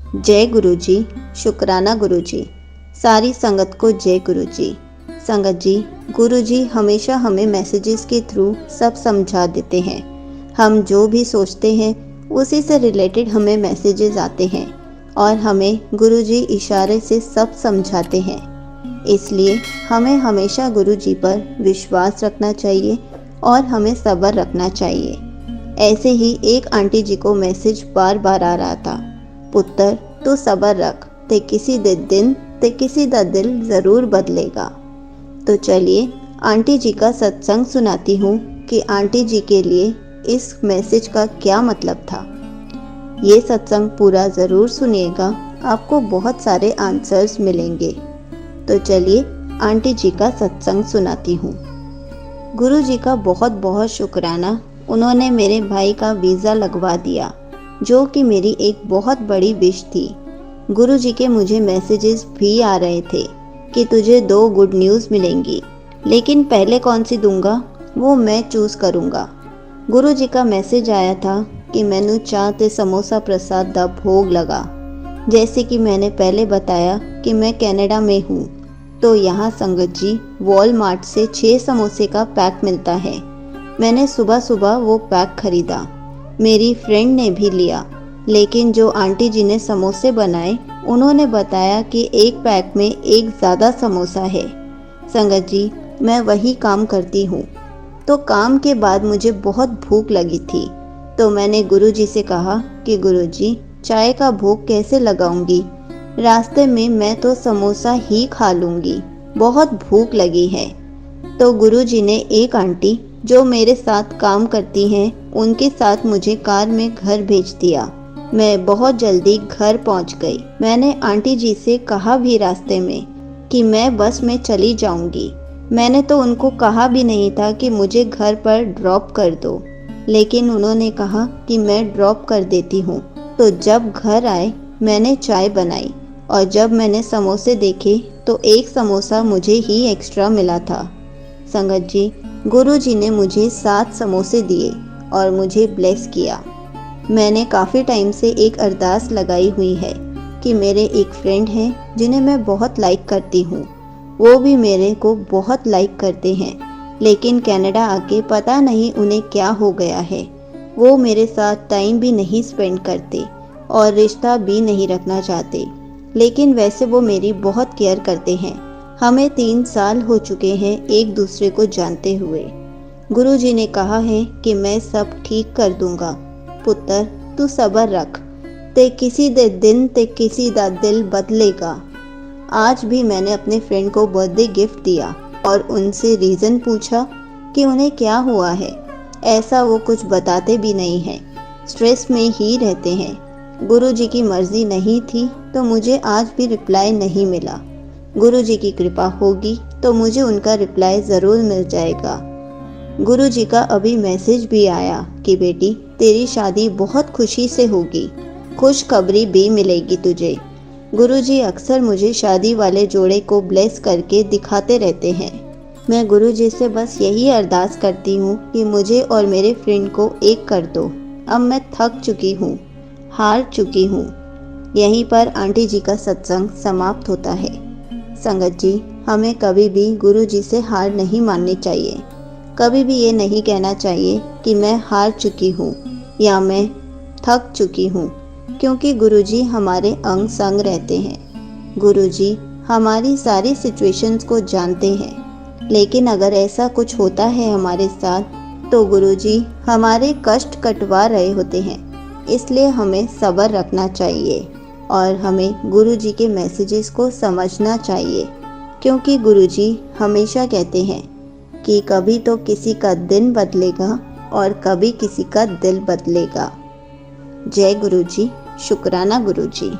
जय गुरु जी, शुक्राना गुरु जी। सारी संगत को जय गुरु जी। संगत जी, गुरु जी हमेशा हमें मैसेजेस के थ्रू सब समझा देते हैं। हम जो भी सोचते हैं उसी से रिलेटेड हमें मैसेजेस आते हैं और हमें गुरु जी इशारे से सब समझाते हैं। इसलिए हमें हमेशा गुरु जी पर विश्वास रखना चाहिए और हमें सब्र रखना चाहिए। ऐसे ही एक आंटी जी को मैसेज बार बार आ रहा था, पुत्र तू सब्र रख, ते किसी दिन ते किसी दा दिल ज़रूर बदलेगा। तो चलिए आंटी जी का सत्संग सुनाती हूँ कि आंटी जी के लिए इस मैसेज का क्या मतलब था। ये सत्संग पूरा ज़रूर सुनिएगा, आपको बहुत सारे आंसर्स मिलेंगे। तो चलिए आंटी जी का सत्संग सुनाती हूँ। गुरु जी का बहुत बहुत शुक्राना, उन्होंने मेरे भाई का वीज़ा लगवा दिया, जो कि मेरी एक बहुत बड़ी विश थी। गुरु जी के मुझे मैसेजेस भी आ रहे थे कि तुझे 2 गुड न्यूज़ मिलेंगी, लेकिन पहले कौन सी दूंगा वो मैं चूज़ करूँगा। गुरु जी का मैसेज आया था कि मैनू चाह ते समोसा प्रसाद दा भोग लगा। जैसे कि मैंने पहले बताया कि मैं कनाडा में हूँ, तो यहाँ संगत जी वॉलमार्ट से 6 समोसे का पैक मिलता है। मैंने सुबह सुबह वो पैक खरीदा, मेरी फ्रेंड ने भी लिया, लेकिन जो आंटी जी ने समोसे बनाए उन्होंने बताया कि एक पैक में एक ज़्यादा समोसा है। संगत जी, मैं वही काम करती हूँ। तो काम के बाद मुझे बहुत भूख लगी थी, तो मैंने गुरु जी से कहा कि गुरु जी चाय का भोग कैसे लगाऊंगी, रास्ते में मैं तो समोसा ही खा लूँगी, बहुत भूख लगी है। तो गुरु जी ने एक आंटी जो मेरे साथ काम करती हैं उनके साथ मुझे कार में घर भेज दिया। मैं बहुत जल्दी घर पहुंच गई। मैंने आंटी जी से कहा भी रास्ते में कि मैं बस में चली जाऊंगी। मैंने तो उनको कहा भी नहीं था कि मुझे घर पर ड्रॉप कर दो, लेकिन उन्होंने कहा कि मैं ड्रॉप कर देती हूँ। तो जब घर आए मैंने चाय बनाई और जब मैंने समोसे देखे तो एक समोसा मुझे ही एक्स्ट्रा मिला था। संगत जी, गुरु जी ने मुझे 7 समोसे दिए और मुझे ब्लेस किया। मैंने काफ़ी टाइम से एक अरदास लगाई हुई है कि मेरे एक फ्रेंड हैं जिन्हें मैं बहुत लाइक करती हूँ, वो भी मेरे को बहुत लाइक करते हैं, लेकिन कनाडा आके पता नहीं उन्हें क्या हो गया है। वो मेरे साथ टाइम भी नहीं स्पेंड करते और रिश्ता भी नहीं रखना चाहते, लेकिन वैसे वो मेरी बहुत केयर करते हैं। हमें 3 साल हो चुके हैं एक दूसरे को जानते हुए। गुरु जी ने कहा है कि मैं सब ठीक कर दूंगा, पुत्र तू सब्र रख, ते किसी दिन ते किसी दा दिल बदलेगा। आज भी मैंने अपने फ्रेंड को बर्थडे गिफ्ट दिया और उनसे रीज़न पूछा कि उन्हें क्या हुआ है। ऐसा वो कुछ बताते भी नहीं हैं, स्ट्रेस में ही रहते हैं। गुरु जी की मर्जी नहीं थी तो मुझे आज भी रिप्लाई नहीं मिला। गुरु जी की कृपा होगी तो मुझे उनका रिप्लाई ज़रूर मिल जाएगा। गुरु जी का अभी मैसेज भी आया कि बेटी तेरी शादी बहुत खुशी से होगी, खुशखबरी भी मिलेगी तुझे। गुरु जी अक्सर मुझे शादी वाले जोड़े को ब्लेस करके दिखाते रहते हैं। मैं गुरु जी से बस यही अरदास करती हूँ कि मुझे और मेरे फ्रेंड को एक कर दो। अब मैं थक चुकी हूँ, हार चुकी हूँ। यहीं पर आंटी जी का सत्संग समाप्त होता है। संगत जी, हमें कभी भी गुरु जी से हार नहीं माननी चाहिए। कभी भी ये नहीं कहना चाहिए कि मैं हार चुकी हूँ या मैं थक चुकी हूँ, क्योंकि गुरु जी हमारे अंग संग रहते हैं। गुरु जी हमारी सारी सिचुएशंस को जानते हैं, लेकिन अगर ऐसा कुछ होता है हमारे साथ तो गुरु जी हमारे कष्ट कटवा रहे होते हैं। इसलिए हमें सब्र रखना चाहिए और हमें गुरु जी के मैसेजेस को समझना चाहिए, क्योंकि गुरु जी हमेशा कहते हैं कि कभी तो किसी का दिन बदलेगा और कभी किसी का दिल बदलेगा। जय गुरु जी, शुक्राना गुरु जी।